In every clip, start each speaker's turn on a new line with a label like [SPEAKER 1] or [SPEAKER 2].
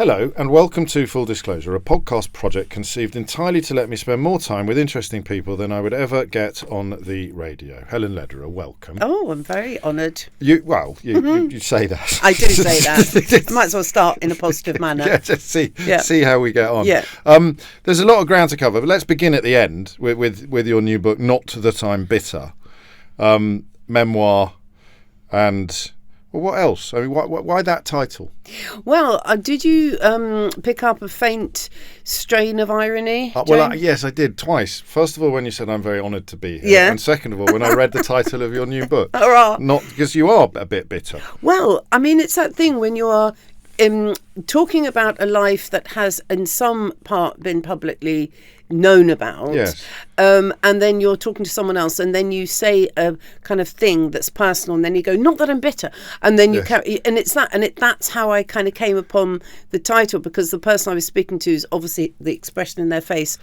[SPEAKER 1] Hello and welcome to Full Disclosure, a podcast project conceived entirely to let me spend more time with interesting people than I would ever get on the radio. Helen Lederer, welcome.
[SPEAKER 2] Oh, I'm very honoured.
[SPEAKER 1] You say that.
[SPEAKER 2] I do say that. I might as well start in a positive manner.
[SPEAKER 1] Yeah, just see how we get on.
[SPEAKER 2] Yeah.
[SPEAKER 1] There's a lot of ground to cover, but let's begin at the end with your new book, Not That I'm Bitter, Memoir, and... Well, what else? I mean, why that title?
[SPEAKER 2] Well, did you pick up a faint strain of irony?
[SPEAKER 1] Yes, I did twice. First of all, when you said I'm very honoured to be here,
[SPEAKER 2] yeah.
[SPEAKER 1] And second of all, when I read the title of your new book.
[SPEAKER 2] Hurrah.
[SPEAKER 1] Not because you are a bit bitter.
[SPEAKER 2] Well, I mean, it's that thing when you are talking about a life that has, in some part, been publicly known about,
[SPEAKER 1] yes.
[SPEAKER 2] And then you're talking to someone else, and then you say a kind of thing that's personal, and then you go, "Not that I'm bitter," and then you carry, and it's that, and that's how I kind of came upon the title, because the person I was speaking to is obviously the expression in their face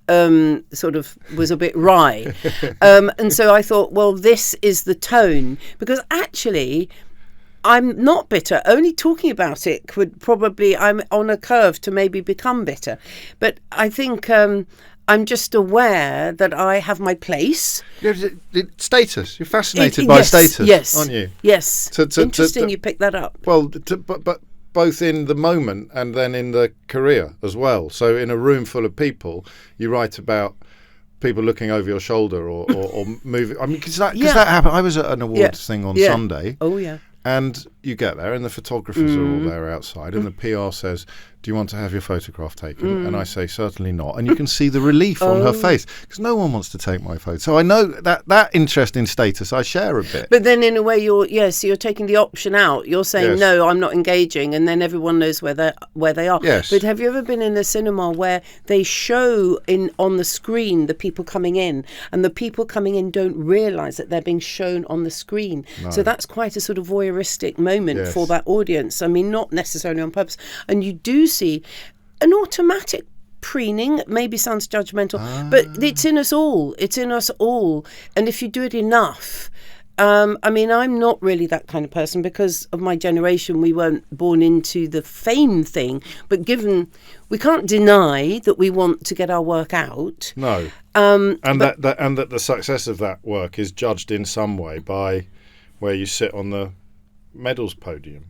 [SPEAKER 2] sort of was a bit wry, and so I thought, well, this is the tone, because actually I'm not bitter. Only talking about it could probably, I'm on a curve to maybe become bitter. But I think I'm just aware that I have my place.
[SPEAKER 1] Status. You're fascinated by status,
[SPEAKER 2] yes,
[SPEAKER 1] aren't you?
[SPEAKER 2] Yes. Interesting you picked that up.
[SPEAKER 1] Well, but both in the moment and then in the career as well. So in a room full of people, you write about people looking over your shoulder or moving. I mean, because that happened. I was at an awards thing on Sunday.
[SPEAKER 2] Oh, yeah.
[SPEAKER 1] And you get there, and the photographers are all there outside, and the PR says, "Do you want to have your photograph taken?" And I say, "Certainly not." And you can see the relief on her face, because no one wants to take my photo. So I know that interest in status I share a bit.
[SPEAKER 2] But then in a way, you're taking the option out. You're saying, no, I'm not engaging, and then everyone knows where they are.
[SPEAKER 1] Yes.
[SPEAKER 2] But have you ever been in a cinema where they show on the screen the people coming in, and the people coming in don't realise that they're being shown on the screen?
[SPEAKER 1] No.
[SPEAKER 2] So that's quite a sort of voyeuristic moment for that audience. I mean, not necessarily on purpose. And you do see an automatic preening. Maybe sounds judgmental, but it's in us all. It's in us all. And if you do it enough, I mean, I'm not really that kind of person because of my generation. We weren't born into the fame thing, but given we can't deny that we want to get our work out.
[SPEAKER 1] No, that the success of that work is judged in some way by where you sit on the medals podium.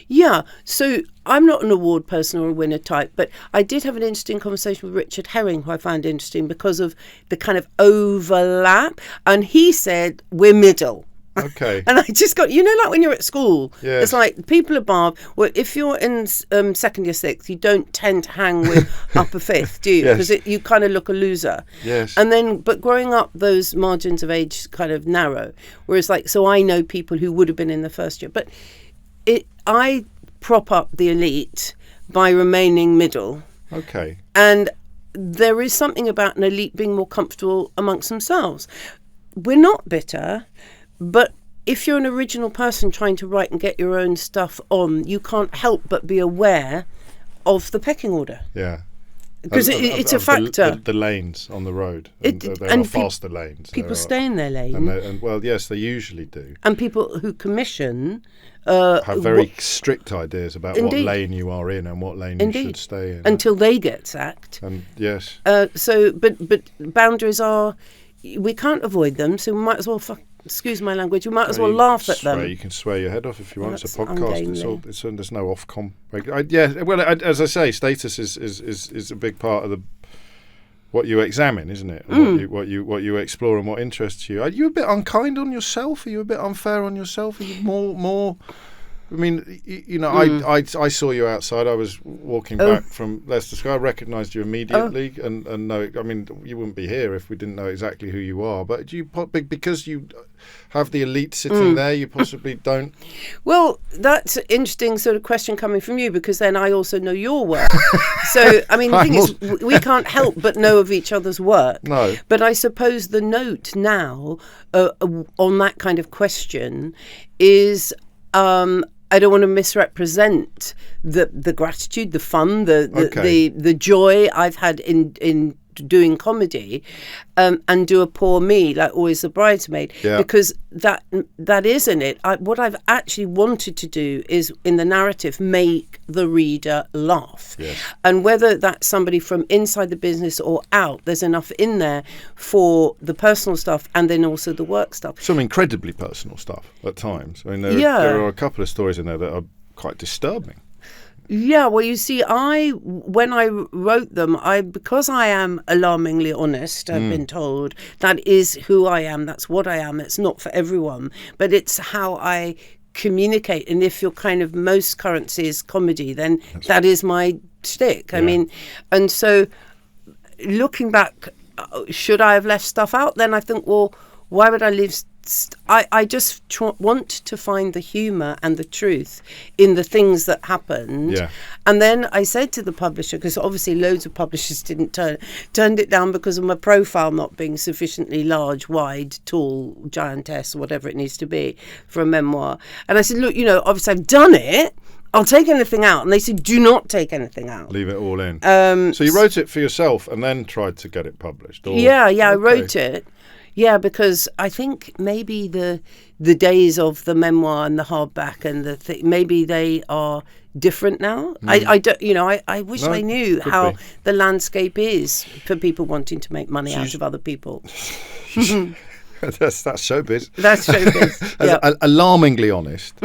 [SPEAKER 2] Yeah, so I'm not an award person or a winner type, but I did have an interesting conversation with Richard Herring, who I found interesting because of the kind of overlap, and he said we're middle.
[SPEAKER 1] Okay.
[SPEAKER 2] And I just got, like when you're at school,
[SPEAKER 1] yes.
[SPEAKER 2] It's like people above. Well, if you're in second year sixth, you don't tend to hang with upper fifth, do you? Because you kind of look a loser.
[SPEAKER 1] Yes.
[SPEAKER 2] And then, but growing up, those margins of age kind of narrow. Whereas, so I know people who would have been in the first year, but I prop up the elite by remaining middle.
[SPEAKER 1] Okay.
[SPEAKER 2] And there is something about an elite being more comfortable amongst themselves. We're not bitter. But if you're an original person trying to write and get your own stuff on, you can't help but be aware of the pecking order.
[SPEAKER 1] Yeah.
[SPEAKER 2] Because it's a factor.
[SPEAKER 1] The lanes on the road. And there are faster lanes.
[SPEAKER 2] People stay in their lane.
[SPEAKER 1] And well, yes, they usually do.
[SPEAKER 2] And people who commission...
[SPEAKER 1] have very strict ideas about
[SPEAKER 2] Indeed.
[SPEAKER 1] what lane you are in and what lane you should stay in.
[SPEAKER 2] Until they get sacked.
[SPEAKER 1] And yes.
[SPEAKER 2] But boundaries are... We can't avoid them, so we might as well... Excuse my language. You might as well laugh at them.
[SPEAKER 1] You can swear your head off if you want. It's a podcast. There's no Ofcom. As I say, status is a big part of what you examine, isn't it? And what you explore and what interests you. Are you a bit unkind on yourself? Are you a bit unfair on yourself? Are you more? I mean, I saw you outside. I was walking back from Leicester Square. I recognised you immediately, and no, I mean, you wouldn't be here if we didn't know exactly who you are. But because you have the elite sitting there, you possibly don't.
[SPEAKER 2] Well, that's an interesting sort of question coming from you, because then I also know your work. So, I mean, the thing is, we can't help but know of each other's work.
[SPEAKER 1] No.
[SPEAKER 2] But I suppose the note now on that kind of question is. I don't want to misrepresent the gratitude, the fun, the joy I've had in doing comedy, and do a poor me, like Always the Bridesmaid, because that isn't it. What I've actually wanted to do is, in the narrative, make the reader laugh.
[SPEAKER 1] Yes.
[SPEAKER 2] And whether that's somebody from inside the business or out, there's enough in there for the personal stuff and then also the work stuff.
[SPEAKER 1] Some incredibly personal stuff at times. I mean, there are a couple of stories in there that are quite disturbing.
[SPEAKER 2] Yeah, well, you see, when I wrote them, because I am alarmingly honest, I've been told, that is who I am, that's what I am. It's not for everyone, but it's how I communicate. And if your kind of most currency is comedy, then that is my shtick. Yeah. I mean, and so looking back, should I have left stuff out? Then I think, well, why would I leave? I just want to find the humour and the truth in the things that happened.
[SPEAKER 1] Yeah.
[SPEAKER 2] And then I said to the publisher, because obviously loads of publishers turned it down because of my profile not being sufficiently large, wide, tall, giantess, whatever it needs to be for a memoir. And I said, look, obviously I've done it. I'll take anything out. And they said, do not take anything out.
[SPEAKER 1] Leave it all in. So you wrote it for yourself and then tried to get it published? Or?
[SPEAKER 2] Yeah, I wrote it. Yeah, because I think maybe the days of the memoir and the hardback and maybe they are different now. I don't, I wish I knew how the landscape is for people wanting to make money out of other people.
[SPEAKER 1] That's showbiz.
[SPEAKER 2] That's showbiz. Yeah.
[SPEAKER 1] Alarmingly honest.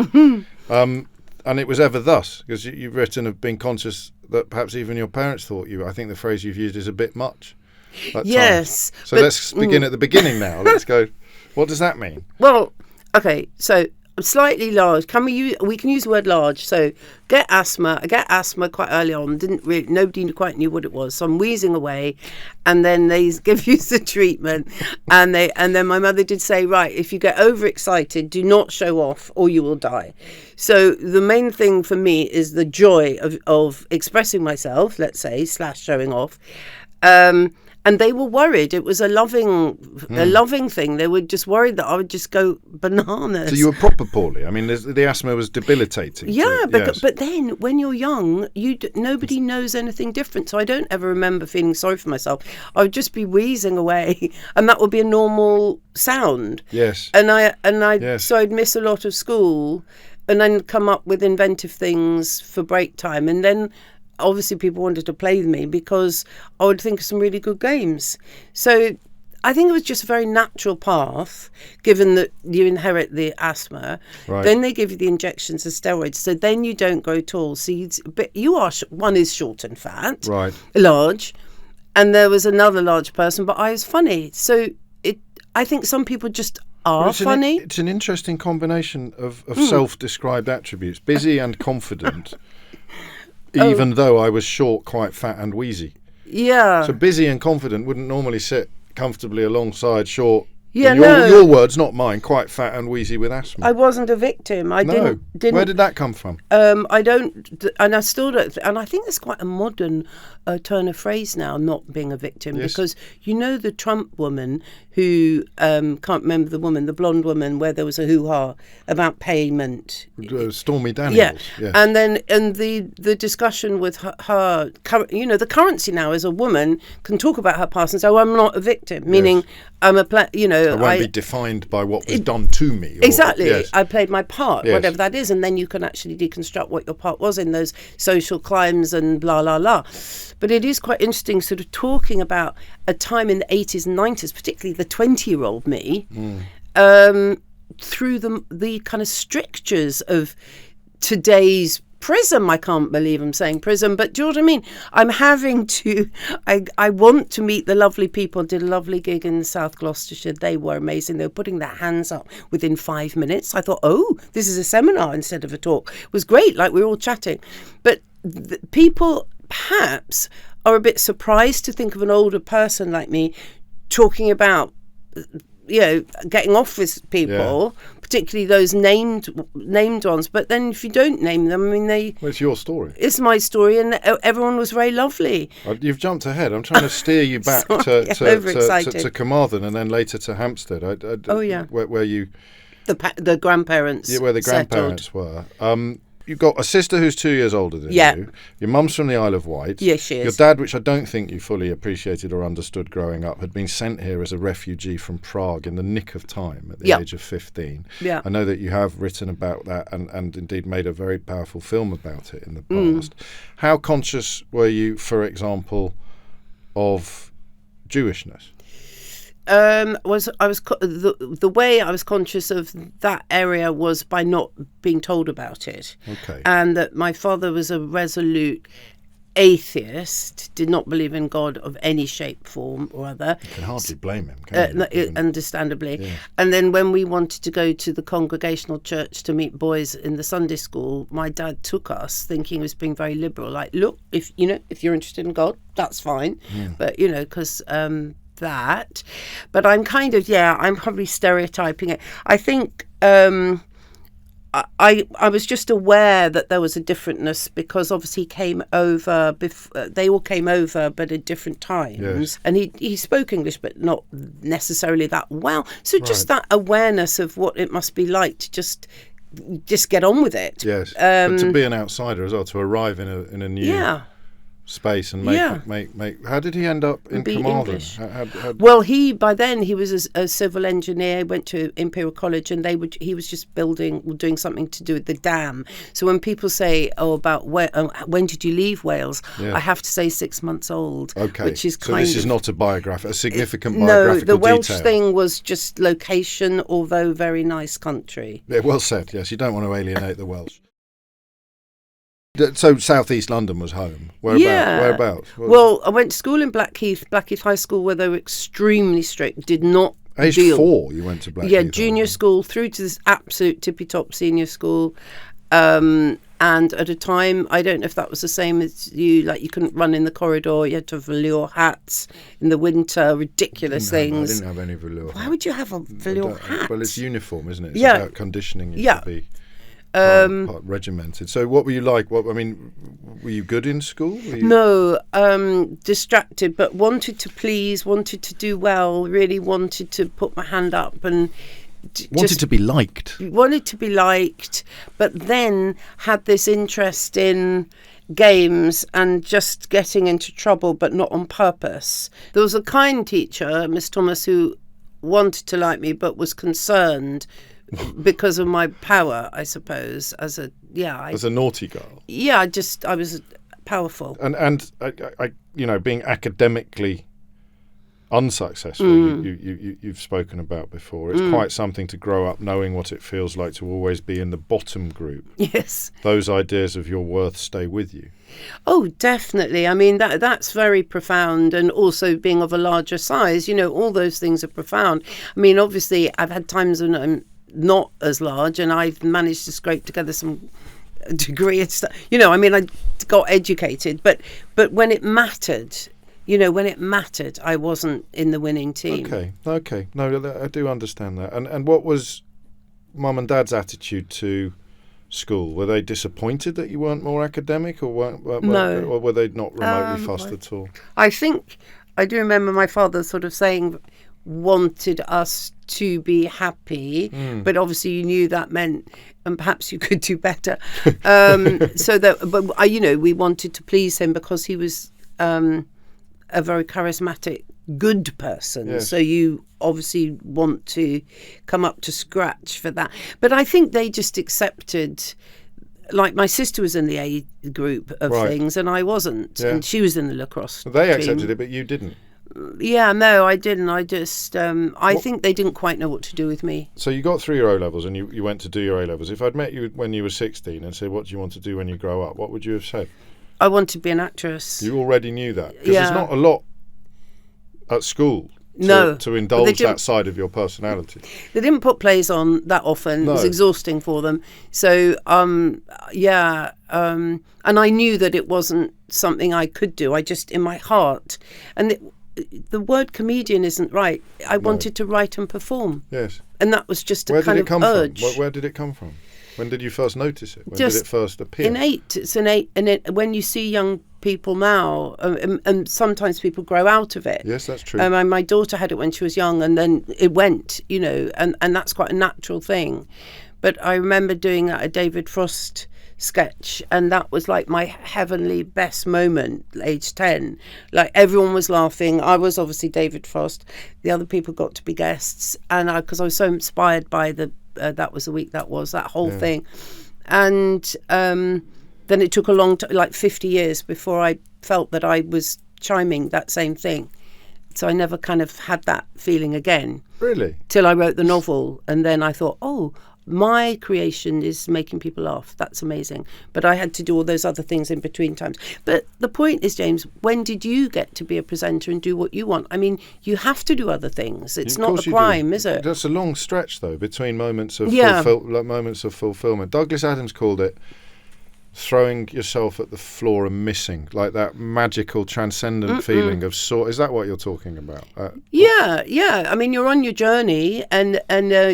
[SPEAKER 1] And it was ever thus, because you've written of being conscious that perhaps even your parents thought I think the phrase you've used is a bit much.
[SPEAKER 2] Yes.
[SPEAKER 1] So let's begin at the beginning now. Let's go. What does that mean?
[SPEAKER 2] Well, okay. So slightly large. We can use the word large. So get asthma. I get asthma quite early on. Nobody quite knew what it was. So I'm wheezing away, and then they give you the treatment, and then my mother did say, right, if you get overexcited, do not show off, or you will die. So the main thing for me is the joy of expressing myself, let's say, / showing off. And they were worried. It was a loving thing. They were just worried that I would just go bananas.
[SPEAKER 1] So you were proper poorly. I mean, the asthma was debilitating.
[SPEAKER 2] Yeah, but then when you're young, nobody knows anything different. So I don't ever remember feeling sorry for myself. I would just be wheezing away, and that would be a normal sound.
[SPEAKER 1] Yes.
[SPEAKER 2] So I'd miss a lot of school, and then come up with inventive things for break time, and then obviously people wanted to play with me because I would think of some really good games. So I think it was just a very natural path, given that you inherit the asthma.
[SPEAKER 1] Right.
[SPEAKER 2] Then they give you the injections of steroids, so then you don't grow tall. So one is short and fat,
[SPEAKER 1] right,
[SPEAKER 2] large, and there was another large person, but I was funny. So I think some people just are funny.
[SPEAKER 1] It's an interesting combination of self-described attributes: busy and confident. Even though I was short, quite fat and wheezy. Yeah. So busy and confident wouldn't normally sit comfortably alongside short. Yeah, your words, not mine. Quite fat and wheezy with asthma.
[SPEAKER 2] I wasn't a victim. Didn't.
[SPEAKER 1] Where did that come from?
[SPEAKER 2] I don't, and I still don't. And I think it's quite a modern turn of phrase now, not being a victim, yes. Because the Trump woman who can't remember the blonde woman, where there was a hoo-ha about payment.
[SPEAKER 1] Stormy Daniels.
[SPEAKER 2] Yeah, yes. And the discussion with her, the currency now is a woman can talk about her past and say, "Oh, I'm not a victim," meaning I'm a I
[SPEAKER 1] won't be defined by what was done to me.
[SPEAKER 2] Exactly.
[SPEAKER 1] Yes.
[SPEAKER 2] I played my part, whatever that is, and then you can actually deconstruct what your part was in those social climbs and blah, blah, blah. But it is quite interesting sort of talking about a time in the 80s and 90s, particularly the 20-year-old me, through the kind of strictures of today's prism. I can't believe I'm saying prism, but do you know what I mean? I'm having to, I want to meet the lovely people. Did a lovely gig in South Gloucestershire. They were amazing. They were putting their hands up within 5 minutes. I thought, this is a seminar instead of a talk. It was great, like we were all chatting. But people perhaps are a bit surprised to think of an older person like me talking about getting off with people, particularly those named ones. But then if you don't name them, I mean,
[SPEAKER 1] well, it's your story.
[SPEAKER 2] It's my story, and everyone was very lovely.
[SPEAKER 1] You've jumped ahead. I'm trying to steer you back to Carmarthen and then later to Hampstead. Where you
[SPEAKER 2] the grandparents.
[SPEAKER 1] Yeah, where the grandparents were. you've got a sister who's 2 years older than you. Your mum's from the Isle of Wight.
[SPEAKER 2] Yes, she is.
[SPEAKER 1] Your dad, which I don't think you fully appreciated or understood growing up, had been sent here as a refugee from Prague in the nick of time at the age of 15.
[SPEAKER 2] Yeah.
[SPEAKER 1] I know that you have written about that and indeed made a very powerful film about it in the past. How conscious were you, for example, of Jewishness?
[SPEAKER 2] The way I was conscious of that area was by not being told about it.
[SPEAKER 1] Okay.
[SPEAKER 2] And that my father was a resolute atheist, did not believe in God of any shape, form or other.
[SPEAKER 1] You can hardly blame him, can you?
[SPEAKER 2] Understandably.
[SPEAKER 1] Yeah.
[SPEAKER 2] And then when we wanted to go to the Congregational Church to meet boys in the Sunday school, my dad took us, thinking he was being very liberal. Like, look, if you're interested in God, that's fine. But, because... that, but I'm kind of I'm probably stereotyping it. I think I was just aware that there was a differentness because obviously he came over they all came over but at different times, and he spoke English but not necessarily that well, so just that awareness of what it must be like to just get on with it.
[SPEAKER 1] But to be an outsider as well, to arrive in a new space and make. How did he end up in Carmarthen?
[SPEAKER 2] Well, by then he was a civil engineer, went to Imperial College, and he was just doing something to do with the dam. So when people say, about when did you leave Wales, I have to say 6 months old.
[SPEAKER 1] Okay,
[SPEAKER 2] which is
[SPEAKER 1] so this is not a significant biographical
[SPEAKER 2] the Welsh
[SPEAKER 1] detail.
[SPEAKER 2] thing was just location, although very nice country.
[SPEAKER 1] Yeah, well said. Yes, you don't want to alienate the Welsh. So South East London was home. Whereabouts?
[SPEAKER 2] Well, I went to school in Blackheath High School, where they were extremely strict. Did not
[SPEAKER 1] Age
[SPEAKER 2] deal.
[SPEAKER 1] 4, you went to Blackheath.
[SPEAKER 2] Yeah, junior school through to this absolute tippy-top senior school. And at a time, I don't know if that was the same as you, like you couldn't run in the corridor. You had to have velour hats in the winter, ridiculous things.
[SPEAKER 1] I didn't have any velour.
[SPEAKER 2] Why would you have a velour hat?
[SPEAKER 1] Well, it's uniform, isn't it? It's about conditioning you to be... part regimented. So what were you like? Were you good in school?
[SPEAKER 2] No, distracted, but wanted to please, wanted to do well, really wanted to put my hand up and
[SPEAKER 1] wanted to be liked.
[SPEAKER 2] Wanted to be liked, but then had this interest in games and just getting into trouble, but not on purpose. There was a kind teacher, Miss Thomas, who wanted to like me, but was concerned because of my power, I suppose, as a naughty girl. Yeah, I was powerful.
[SPEAKER 1] And I being academically unsuccessful, you've spoken about before. It's quite something to grow up knowing what it feels like to always be in the bottom group.
[SPEAKER 2] Yes.
[SPEAKER 1] Those ideas of your worth stay with you.
[SPEAKER 2] Oh, definitely. I mean, that's very profound. And also being of a larger size, all those things are profound. I mean, obviously, I've had times when I'm not as large and I've managed to scrape together some degree and stuff. I got educated, but when it mattered, I wasn't in the winning team.
[SPEAKER 1] Okay. No, I do understand that. And what was Mum and Dad's attitude to school? Were they disappointed that you weren't more academic, or
[SPEAKER 2] no,
[SPEAKER 1] or were they not remotely fussed at all?
[SPEAKER 2] I think I do remember my father sort of saying, wanted us to be happy, but obviously you knew that meant, and perhaps you could do better. We wanted to please him because he was a very charismatic, good person. Yes. So you obviously want to come up to scratch for that. But I think they just accepted. Like my sister was in the A group of things, and I wasn't, and she was in the lacrosse.
[SPEAKER 1] They accepted it, but you didn't.
[SPEAKER 2] Yeah, no, I didn't. I just, I think they didn't quite know what to do with me.
[SPEAKER 1] So you got through your O-levels and you went to do your A-levels. If I'd met you when you were 16 and said, what do you want to do when you grow up, what would you have said?
[SPEAKER 2] I want to be an actress.
[SPEAKER 1] You already knew that? Because there's not a lot at school to indulge that side of your personality. They
[SPEAKER 2] didn't put plays on that often. No. It was exhausting for them. So, and I knew that it wasn't something I could do. I just, in my heart, and the word comedian isn't right. I wanted to write and perform.
[SPEAKER 1] Yes.
[SPEAKER 2] And that was just a kind of urge.
[SPEAKER 1] Where did it come from? When did you first notice it? When did it first appear?
[SPEAKER 2] Innate. It's innate. And when you see young people now, and sometimes people grow out of it.
[SPEAKER 1] Yes, that's true.
[SPEAKER 2] My daughter had it when she was young, and then it went, and that's quite a natural thing. But I remember doing a David Frost sketch, and that was like my heavenly best moment, age 10. Like, everyone was laughing. I was obviously David Frost. The other people got to be guests, and because I was so inspired by that was the week that whole thing. And then it took a long time, like 50 years, before I felt that I was chiming that same thing. So I never kind of had that feeling again.
[SPEAKER 1] Really?
[SPEAKER 2] Till I wrote the novel. And then I thought, oh, my creation is making people laugh. That's amazing. But I had to do all those other things in between times. But the point is, James, when did you get to be a presenter and do what you want? I mean, you have to do other things. It's not a crime, is it?
[SPEAKER 1] That's a long stretch, though, between moments of moments of fulfillment. Douglas Adams called it throwing yourself at the floor and missing, like that magical transcendent feeling of is that what you're talking about?
[SPEAKER 2] Yeah. I mean, you're on your journey and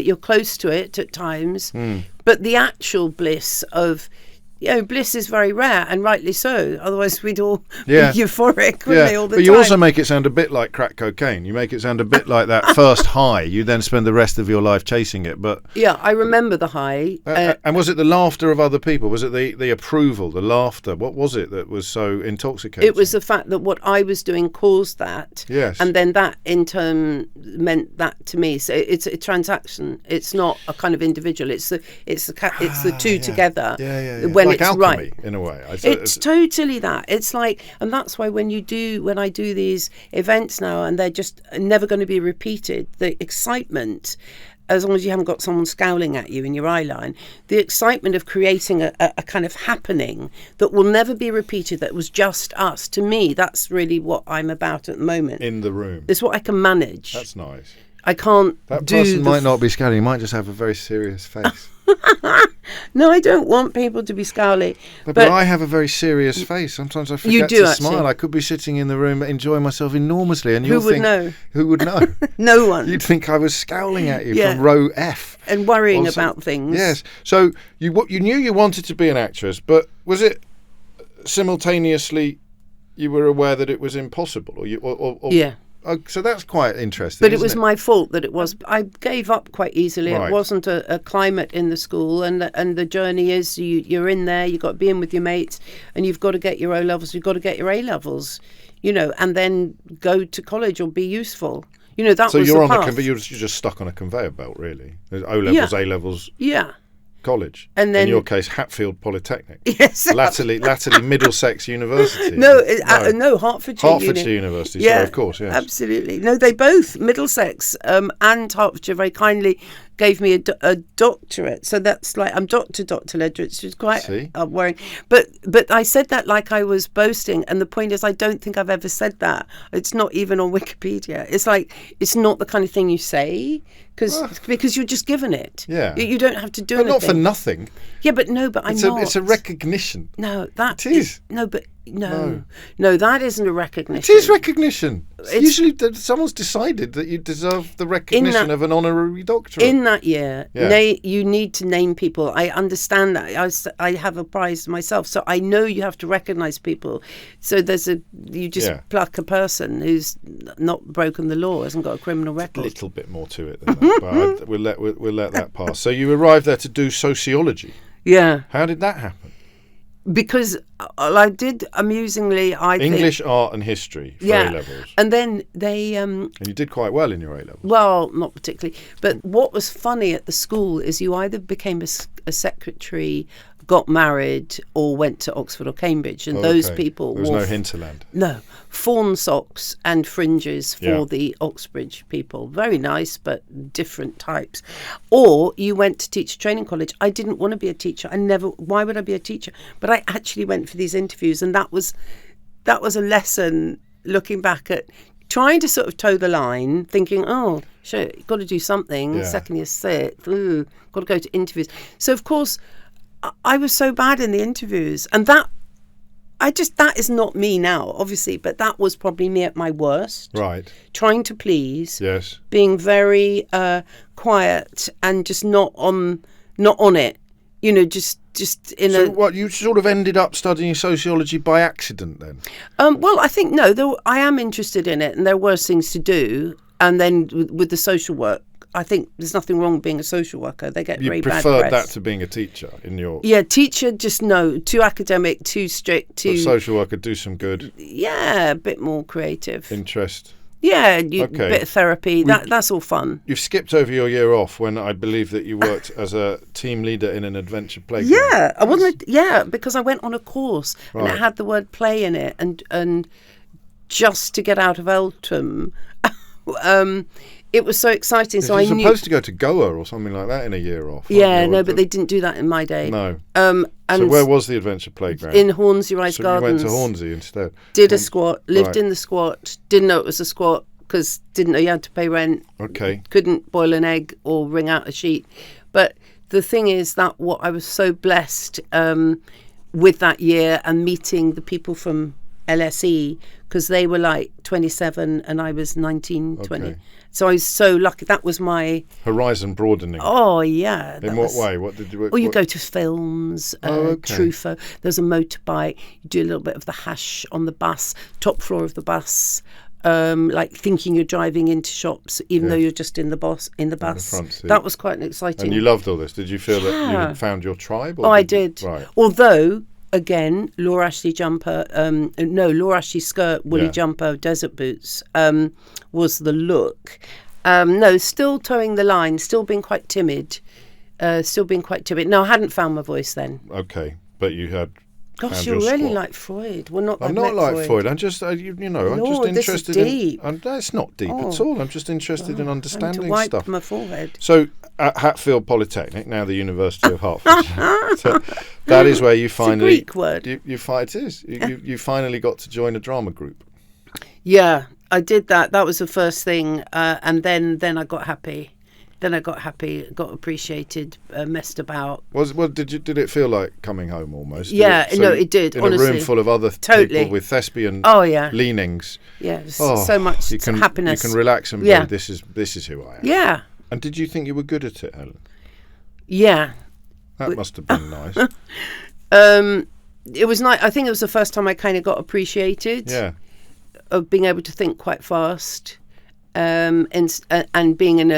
[SPEAKER 2] you're close to it at times, but the actual bliss of, bliss is very rare, and rightly so. Otherwise, we'd all be euphoric, wouldn't they, all the time?
[SPEAKER 1] But you also make it sound a bit like crack cocaine. You make it sound a bit like that first high. You then spend the rest of your life chasing it. But
[SPEAKER 2] yeah, I remember the high.
[SPEAKER 1] And was it the laughter of other people? Was it the approval, the laughter? What was it that was so intoxicating?
[SPEAKER 2] It was the fact that what I was doing caused that.
[SPEAKER 1] Yes.
[SPEAKER 2] And then that in turn meant that to me. So it's a transaction. It's not a kind of individual. It's the two together.
[SPEAKER 1] Yeah.
[SPEAKER 2] When
[SPEAKER 1] like
[SPEAKER 2] it's
[SPEAKER 1] alchemy,
[SPEAKER 2] right
[SPEAKER 1] in a way.
[SPEAKER 2] It's totally that. It's like, and that's why when I do these events now, and they're just never going to be repeated, the excitement, as long as you haven't got someone scowling at you in your eye line, the excitement of creating a kind of happening that will never be repeated, that was just us. To me, that's really what I'm about at the moment.
[SPEAKER 1] In the room.
[SPEAKER 2] It's what I can manage.
[SPEAKER 1] That's nice.
[SPEAKER 2] I can't
[SPEAKER 1] That
[SPEAKER 2] do
[SPEAKER 1] person might not be scowling. He might just have a very serious face.
[SPEAKER 2] No, I don't want people to be scowly.
[SPEAKER 1] But I have a very serious face. Sometimes I forget to smile. I could be sitting in the room enjoying myself enormously, and
[SPEAKER 2] who would know?
[SPEAKER 1] Who would know?
[SPEAKER 2] No one.
[SPEAKER 1] You'd think I was scowling at you from row F
[SPEAKER 2] and worrying about things.
[SPEAKER 1] Yes. So you knew you wanted to be an actress, but was it simultaneously you were aware that it was impossible, or
[SPEAKER 2] yeah?
[SPEAKER 1] So that's quite interesting.
[SPEAKER 2] But it was my fault that it was. I gave up quite easily.
[SPEAKER 1] Right.
[SPEAKER 2] It wasn't a climate in the school, and the journey is you're in there. You've got to be in with your mates, and you've got to get your O levels. You've got to get your A levels, and then go to college or be useful. That
[SPEAKER 1] so
[SPEAKER 2] was
[SPEAKER 1] you're
[SPEAKER 2] the
[SPEAKER 1] on
[SPEAKER 2] path.
[SPEAKER 1] you're just stuck on a conveyor belt, really. There's O levels, A levels.
[SPEAKER 2] Yeah.
[SPEAKER 1] College,
[SPEAKER 2] and then
[SPEAKER 1] in your case Hatfield Polytechnic,
[SPEAKER 2] yes,
[SPEAKER 1] latterly Middlesex University.
[SPEAKER 2] No, Hertfordshire
[SPEAKER 1] University.
[SPEAKER 2] Yeah,
[SPEAKER 1] sorry, of course, yes,
[SPEAKER 2] absolutely. No, they both, Middlesex and Hertfordshire, very kindly gave me a doctorate. So that's like, I'm Dr. Lederer, which is quite worrying. But I said that like I was boasting, and the point is I don't think I've ever said that. It's not even on Wikipedia. It's like, it's not the kind of thing you say, because you're just given it.
[SPEAKER 1] Yeah.
[SPEAKER 2] You don't have to do anything.
[SPEAKER 1] Not for nothing.
[SPEAKER 2] Yeah, but I'm not.
[SPEAKER 1] It's a recognition.
[SPEAKER 2] No, that
[SPEAKER 1] it is.
[SPEAKER 2] No, that isn't a recognition.
[SPEAKER 1] It is recognition. Usually someone's decided that you deserve the recognition of an honorary doctorate.
[SPEAKER 2] In that year, you need to name people. I understand that. I have a prize myself, so I know you have to recognise people. So you just pluck a person who's not broken the law, hasn't got a criminal record.
[SPEAKER 1] A little bit more to it than that, but we'll let that pass. So you arrived there to do sociology.
[SPEAKER 2] Yeah.
[SPEAKER 1] How did that happen?
[SPEAKER 2] Because I did amusingly,
[SPEAKER 1] English, art and history for A-levels.
[SPEAKER 2] And then they...
[SPEAKER 1] and you did quite well in your A-levels.
[SPEAKER 2] Well, not particularly. But what was funny at the school is you either became a secretary, got married, or went to Oxford or Cambridge. And those people...
[SPEAKER 1] There was no hinterland.
[SPEAKER 2] No. Fawn socks and fringes for the Oxbridge people. Very nice, but different types. Or you went to teacher training college. I didn't want to be a teacher. Why would I be a teacher? But I actually went for these interviews, and that was a lesson looking back at trying to sort of toe the line, thinking, oh, shit, you've got to do something. Yeah. Second year sit. Got to go to interviews. So, of course, I was so bad in the interviews, and that is not me now, obviously, but that was probably me at my worst.
[SPEAKER 1] Right.
[SPEAKER 2] Trying to please.
[SPEAKER 1] Yes.
[SPEAKER 2] Being very quiet and just not on it. Just in
[SPEAKER 1] So what, you sort of ended up studying sociology by accident then?
[SPEAKER 2] Well, I think, I am interested in it, and there were things to do. And then with the social work, I think there's nothing wrong with being a social worker. They get very bad press.
[SPEAKER 1] You preferred that to being a teacher in your...
[SPEAKER 2] Yeah, teacher, just no. Too academic, too strict, too...
[SPEAKER 1] But social worker, do some good.
[SPEAKER 2] Yeah, a bit more creative.
[SPEAKER 1] Interest.
[SPEAKER 2] Yeah, a bit of therapy. That's all fun.
[SPEAKER 1] You've skipped over your year off when I believe that you worked as a team leader in an adventure playground.
[SPEAKER 2] Yeah, I wasn't. Yeah, because I went on a course and it had the word play in it, and just to get out of Eltham, it was so exciting. So I knew
[SPEAKER 1] you're supposed to go to Goa or something like that in a year off.
[SPEAKER 2] Yeah, no, but they didn't do that in my day.
[SPEAKER 1] No.
[SPEAKER 2] And
[SPEAKER 1] so where was the adventure playground?
[SPEAKER 2] In Hornsey Rise Gardens.
[SPEAKER 1] You went to Hornsey instead.
[SPEAKER 2] Did a squat, lived in the squat, didn't know it was a squat because didn't know you had to pay rent.
[SPEAKER 1] Okay.
[SPEAKER 2] Couldn't boil an egg or wring out a sheet. But the thing is that what I was so blessed with that year and meeting the people from LSE, because they were like 27 and I was 19, 20. So I was so lucky. That was my...
[SPEAKER 1] Horizon broadening.
[SPEAKER 2] Oh, yeah.
[SPEAKER 1] In what way? What did you...
[SPEAKER 2] you go to films, Truffaut. There's a motorbike. You do a little bit of the hash on the bus, top floor of the bus, like thinking you're driving into shops, even though you're just in the bus. That was quite exciting.
[SPEAKER 1] And you loved all this. Did you feel that you had found your tribe?
[SPEAKER 2] I did.
[SPEAKER 1] Right.
[SPEAKER 2] Although... Again, Laura Ashley jumper, Laura Ashley skirt, woolly jumper, desert boots was the look. Still towing the line, still being quite timid. No, I hadn't found my voice then.
[SPEAKER 1] Okay, but you had...
[SPEAKER 2] Gosh, you're really like Freud. Well, not that
[SPEAKER 1] I'm not like Freud. I'm just, I'm just interested
[SPEAKER 2] this is deep.
[SPEAKER 1] It's not deep at all. I'm just interested in understanding
[SPEAKER 2] to wipe
[SPEAKER 1] stuff.
[SPEAKER 2] My forehead.
[SPEAKER 1] So, at Hatfield Polytechnic, now the University of Hertfordshire, so that is where you finally...
[SPEAKER 2] It's a Greek word.
[SPEAKER 1] It is. You finally got to join a drama group.
[SPEAKER 2] Yeah, I did that. That was the first thing. And then I got happy. Got appreciated, messed about.
[SPEAKER 1] Did it feel like coming home almost?
[SPEAKER 2] Yeah, it did.
[SPEAKER 1] In
[SPEAKER 2] honestly.
[SPEAKER 1] A room full of other people with thespian leanings.
[SPEAKER 2] Yeah, so much happiness.
[SPEAKER 1] You can relax and go, this is who I am.
[SPEAKER 2] Yeah.
[SPEAKER 1] And did you think you were good at it, Helen?
[SPEAKER 2] Yeah.
[SPEAKER 1] That must have been nice.
[SPEAKER 2] It was nice. I think it was the first time I kind of got appreciated.
[SPEAKER 1] Yeah.
[SPEAKER 2] Of being able to think quite fast, and being in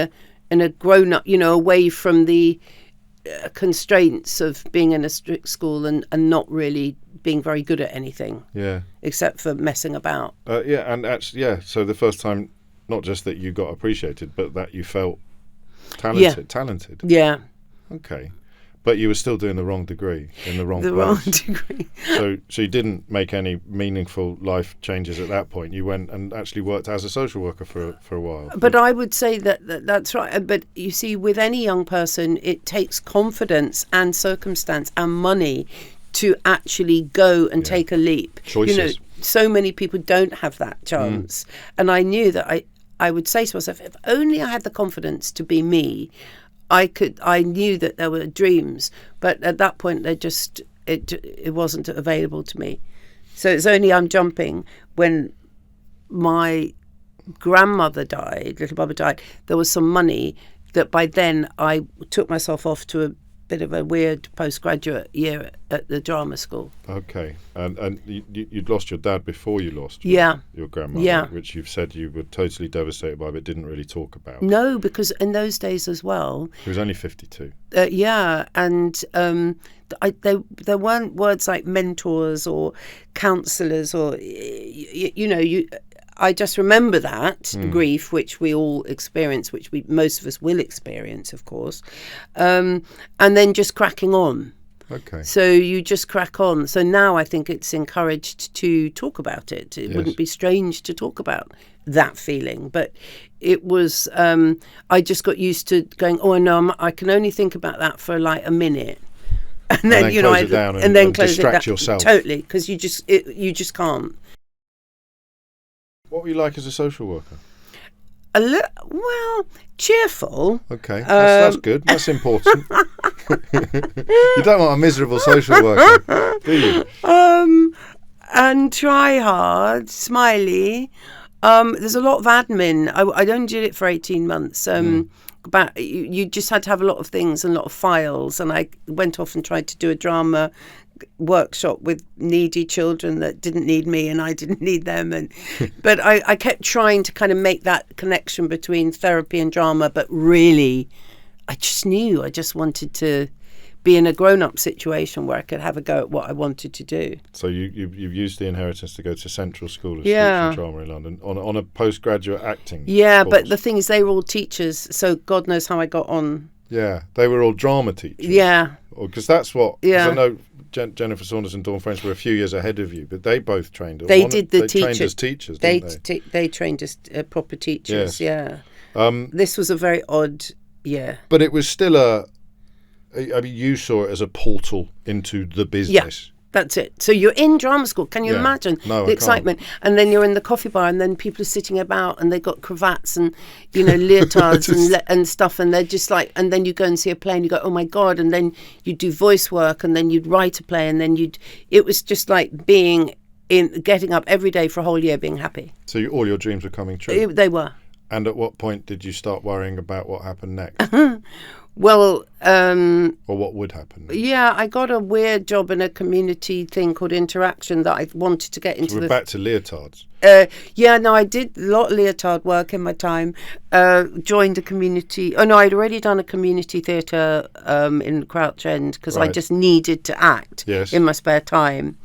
[SPEAKER 2] a grown-up, away from the constraints of being in a strict school and not really being very good at anything. Yeah. Except for messing about.
[SPEAKER 1] And actually, so the first time, not just that you got appreciated, but that you felt talented.
[SPEAKER 2] Yeah.
[SPEAKER 1] Okay. But you were still doing the wrong degree in the wrong place. So you didn't make any meaningful life changes at that point. You went and actually worked as a social worker for a while.
[SPEAKER 2] But I would say that's right. But you see, with any young person, it takes confidence and circumstance and money to actually go and take a leap.
[SPEAKER 1] Choices.
[SPEAKER 2] So many people don't have that chance. And I knew that I would say to myself, if only I had the confidence to be me, I knew that there were dreams, but at that point it wasn't available to me. So it's only I'm jumping when my grandmother died, little Bubba died, there was some money that by then I took myself off to a bit of a weird postgraduate year at the drama school.
[SPEAKER 1] Okay. And you'd lost your dad before you lost your grandmother, which you've said you were totally devastated by but didn't really talk about.
[SPEAKER 2] No, because in those days as well...
[SPEAKER 1] He was only 52.
[SPEAKER 2] And there weren't words like mentors or counsellors or, I just remember that grief, which we all experience, which most of us will experience, of course, and then just cracking on.
[SPEAKER 1] Okay.
[SPEAKER 2] So you just crack on. So now I think it's encouraged to talk about it. It wouldn't be strange to talk about that feeling, but it was. I just got used to going. Oh no, I can only think about that for like a minute, and then
[SPEAKER 1] close it down and then close distract yourself
[SPEAKER 2] totally because you just can't.
[SPEAKER 1] What were you like as a social worker?
[SPEAKER 2] Cheerful.
[SPEAKER 1] Okay, that's good. That's important. You don't want a miserable social worker, do you?
[SPEAKER 2] And try hard, smiley. There's a lot of admin. I only did it for 18 months. But you just had to have a lot of things and a lot of files. And I went off and tried to do a drama workshop with needy children that didn't need me and I didn't need them, but I kept trying to kind of make that connection between therapy and drama, but really I just wanted to be in a grown-up situation where I could have a go at what I wanted to do.
[SPEAKER 1] So you've used the inheritance to go to Central School of Speech and Drama in London on a postgraduate acting course.
[SPEAKER 2] But the thing is, they were all teachers, so God knows how I got on.
[SPEAKER 1] Yeah, they were all drama teachers.
[SPEAKER 2] Yeah.
[SPEAKER 1] Because that's what... Because I know Jennifer Saunders and Dawn French were a few years ahead of you, but they both trained.
[SPEAKER 2] They trained
[SPEAKER 1] as teachers,
[SPEAKER 2] they
[SPEAKER 1] didn't they?
[SPEAKER 2] They trained as proper teachers,
[SPEAKER 1] yes.
[SPEAKER 2] This was a very odd year.
[SPEAKER 1] But it was still I mean, you saw it as a portal into the business.
[SPEAKER 2] Yeah, that's it. So you're in drama school. Can you imagine the excitement? And then you're in the coffee bar, and then people are sitting about, and they got cravats and leotards and stuff, and they're just like. And then you go and see a play, and you go, oh my God! And then you do voice work, and then you'd write a play, and then it was just like getting up every day for a whole year, being happy.
[SPEAKER 1] So all your dreams were coming true.
[SPEAKER 2] They were.
[SPEAKER 1] And at what point did you start worrying about what happened next?
[SPEAKER 2] Well,
[SPEAKER 1] or what would happen next?
[SPEAKER 2] Yeah, I got a weird job in a community thing called Interaction that I wanted to get into.
[SPEAKER 1] So we're back to leotards.
[SPEAKER 2] I did a lot of leotard work in my time. Joined a community. Oh no, I'd already done a community theatre in Crouch End because I just needed to act in my spare time.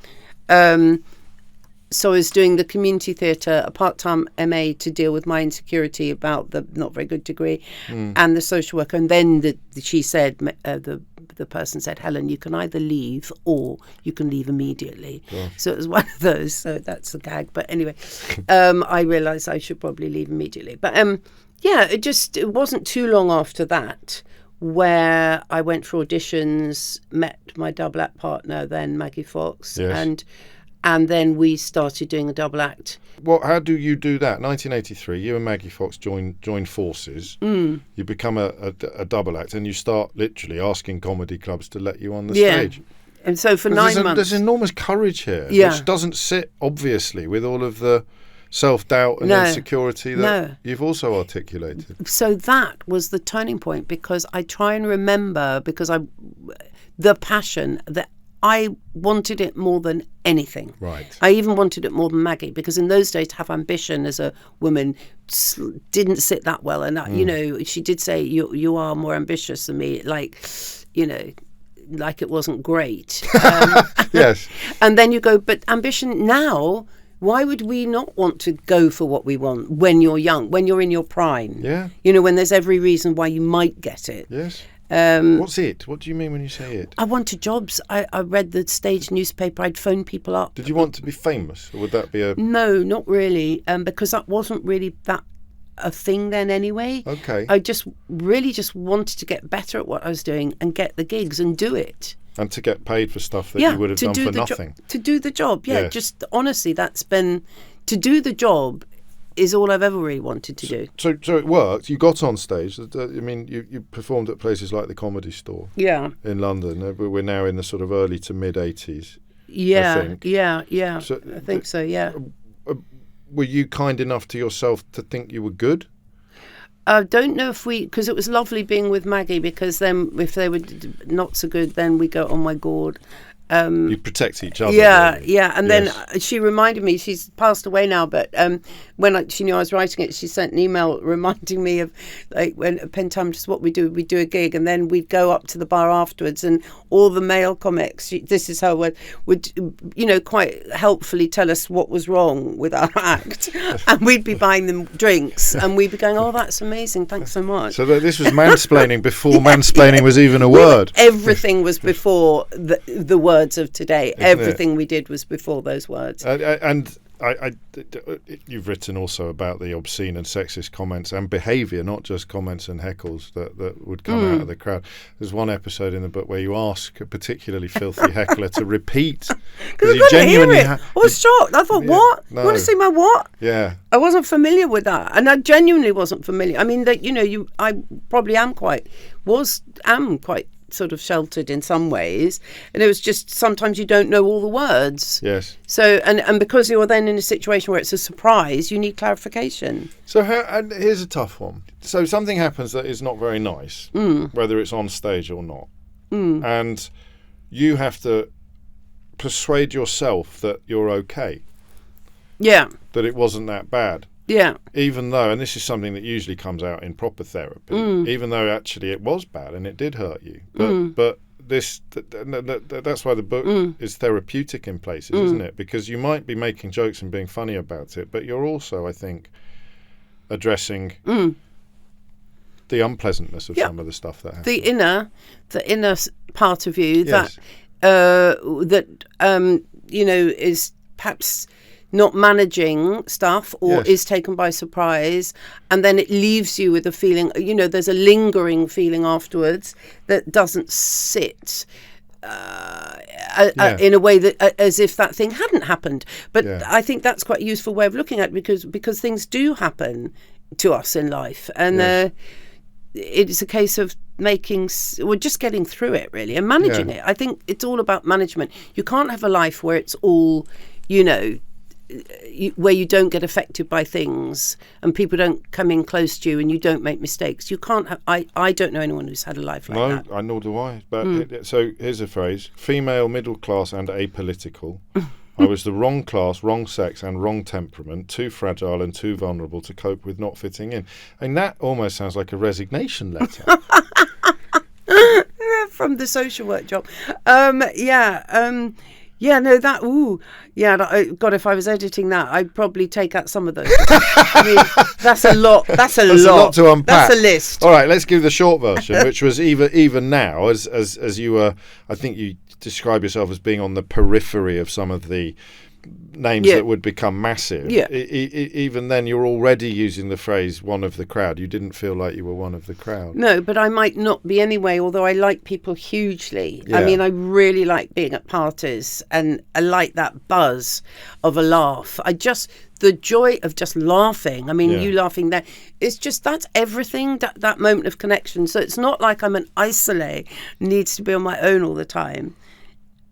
[SPEAKER 2] So I was doing the community theatre, a part-time MA to deal with my insecurity about the not very good degree, and the social worker. And then she said, the person said, Helen, you can either leave or you can leave immediately. Yeah. So it was one of those. So that's the gag. But anyway, I realised I should probably leave immediately. But it wasn't too long after that where I went for auditions, met my double act partner, then Maggie Fox, and then we started doing a double act.
[SPEAKER 1] Well, how do you do that? 1983, you and Maggie Fox join forces. You become a double act, and you start literally asking comedy clubs to let you on the stage.
[SPEAKER 2] And so for 9 months...
[SPEAKER 1] There's enormous courage here, which doesn't sit, obviously, with all of the self-doubt and insecurity that you've also articulated.
[SPEAKER 2] So that was the turning point, because I try and remember, the passion that I wanted it more than anything.
[SPEAKER 1] Right.
[SPEAKER 2] I even wanted it more than Maggie, because in those days to have ambition as a woman didn't sit that well. And, she did say, you are more ambitious than me, like it wasn't great.
[SPEAKER 1] Yes.
[SPEAKER 2] And then you go, but ambition now, why would we not want to go for what we want when you're young, when you're in your prime?
[SPEAKER 1] Yeah.
[SPEAKER 2] When there's every reason why you might get it.
[SPEAKER 1] Yes. What's it? What do you mean when you say it?
[SPEAKER 2] I wanted jobs. I read the stage newspaper. I'd phone people up.
[SPEAKER 1] Did you want to be famous, or would that be a...
[SPEAKER 2] No, not really, because that wasn't really that a thing then anyway.
[SPEAKER 1] Okay.
[SPEAKER 2] I just wanted to get better at what I was doing and get the gigs and do it.
[SPEAKER 1] And to get paid for stuff that you would have done for nothing.
[SPEAKER 2] To do the job, just honestly, that's been... To do the job is all I've ever really wanted to do.
[SPEAKER 1] So it worked. You got on stage. I mean, you performed at places like the Comedy Store.
[SPEAKER 2] Yeah.
[SPEAKER 1] In London. We're now in the sort of early to mid 80s.
[SPEAKER 2] Yeah.
[SPEAKER 1] I think.
[SPEAKER 2] Yeah. So, I think so. Yeah.
[SPEAKER 1] Were you kind enough to yourself to think you were good?
[SPEAKER 2] I don't know because it was lovely being with Maggie, because then if they were not so good, then we go, oh my God.
[SPEAKER 1] You protect each other.
[SPEAKER 2] Yeah. And then she reminded me, she's passed away now, but when she knew I was writing it, she sent an email reminding me of, like, when at Penn Time, just what we do a gig, and then we'd go up to the bar afterwards, and all the male comics, this is how would quite helpfully tell us what was wrong with our act, and we'd be buying them drinks, and we'd be going, oh, that's amazing, thanks so much.
[SPEAKER 1] So this was mansplaining before mansplaining was even a word.
[SPEAKER 2] Everything was before the words of today. Everything we did was before those words.
[SPEAKER 1] And you've written also about the obscene and sexist comments and behaviour, not just comments and heckles that would come out of the crowd. There's one episode in the book where you ask a particularly filthy heckler to repeat,
[SPEAKER 2] because you genuinely hear it. I was shocked. I thought, what? No. You want to see my what?
[SPEAKER 1] Yeah.
[SPEAKER 2] I wasn't familiar with that, and I genuinely wasn't familiar. I mean, I probably am quite sort of sheltered in some ways, and it was just sometimes you don't know all the words.
[SPEAKER 1] Yes.
[SPEAKER 2] So and because you're then in a situation where it's a surprise, you need clarification.
[SPEAKER 1] So and here's a tough one. So something happens that is not very nice, whether it's on stage or not, and you have to persuade yourself that you're okay.
[SPEAKER 2] Yeah.
[SPEAKER 1] That it wasn't that bad.
[SPEAKER 2] Yeah.
[SPEAKER 1] Even though, and this is something that usually comes out in proper therapy, even though actually it was bad and it did hurt you. But that's why the book is therapeutic in places, isn't it? Because you might be making jokes and being funny about it, but you're also, I think, addressing the unpleasantness of some of the stuff that happens.
[SPEAKER 2] The inner part of you
[SPEAKER 1] Yes.
[SPEAKER 2] that is perhaps not managing stuff or is taken by surprise, and then it leaves you with a feeling, there's a lingering feeling afterwards that doesn't sit in a way that as if that thing hadn't happened. But I think that's quite a useful way of looking at it, because things do happen to us in life, and it's a case of just getting through it, really, and managing it. I think it's all about management. You can't have a life where it's all, where you don't get affected by things and people don't come in close to you and you don't make mistakes. You can't have, I don't know anyone who's had a life like that.
[SPEAKER 1] No, nor do I. But so here's a phrase: female, middle class and apolitical. I was the wrong class, wrong sex and wrong temperament, too fragile and too vulnerable to cope with not fitting in. And that almost sounds like a resignation letter.
[SPEAKER 2] From the social work job. God, if I was editing that, I'd probably take out some of those. I mean, that's a lot. That's a lot
[SPEAKER 1] to unpack.
[SPEAKER 2] That's a list.
[SPEAKER 1] All right, let's give the short version, which was even now, as you were, I think you describe yourself as being on the periphery of some of the names that would become massive.
[SPEAKER 2] Yeah.
[SPEAKER 1] Even then, you're already using the phrase "one of the crowd." You didn't feel like you were one of the crowd.
[SPEAKER 2] No, but I might not be anyway, although I like people hugely.
[SPEAKER 1] Yeah.
[SPEAKER 2] I mean, I really like being at parties, and I like that buzz of a laugh. The joy of just laughing. I mean, you laughing there. It's just, that's everything, that moment of connection. So it's not like I'm an isolate, needs to be on my own all the time.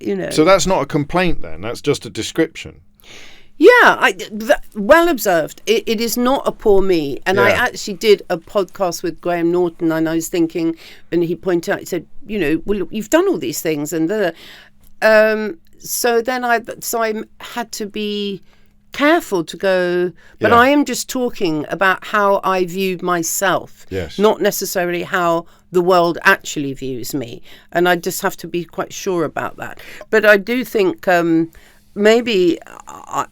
[SPEAKER 1] So that's not a complaint then. That's just a description.
[SPEAKER 2] Yeah, well observed. It is not a poor me. And I actually did a podcast with Graham Norton, and I was thinking, and he pointed out, he said, well, you've done all these things, and so I had to be careful to go, but I am just talking about how I viewed myself, not necessarily how the world actually views me, and I just have to be quite sure about that. But I do think maybe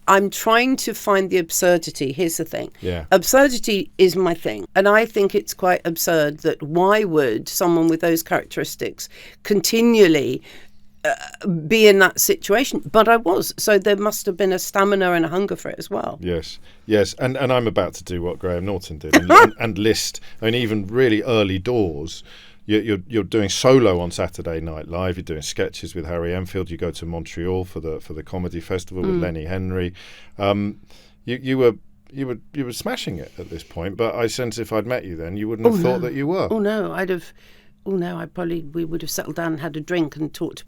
[SPEAKER 2] I'm trying to find the absurdity. Here's the thing. Absurdity is my thing, and I think it's quite absurd that why would someone with those characteristics continually be in that situation? But I was, so there must have been a stamina and a hunger for it as well.
[SPEAKER 1] Yes, and I'm about to do what Graham Norton did and list. I mean, even really early doors. You're doing solo on Saturday Night Live. You're doing sketches with Harry Enfield. You go to Montreal for the comedy festival with Lenny Henry. You were smashing it at this point. But I sense if I'd met you then, you wouldn't have thought that you were. We would have settled down and had a drink and talked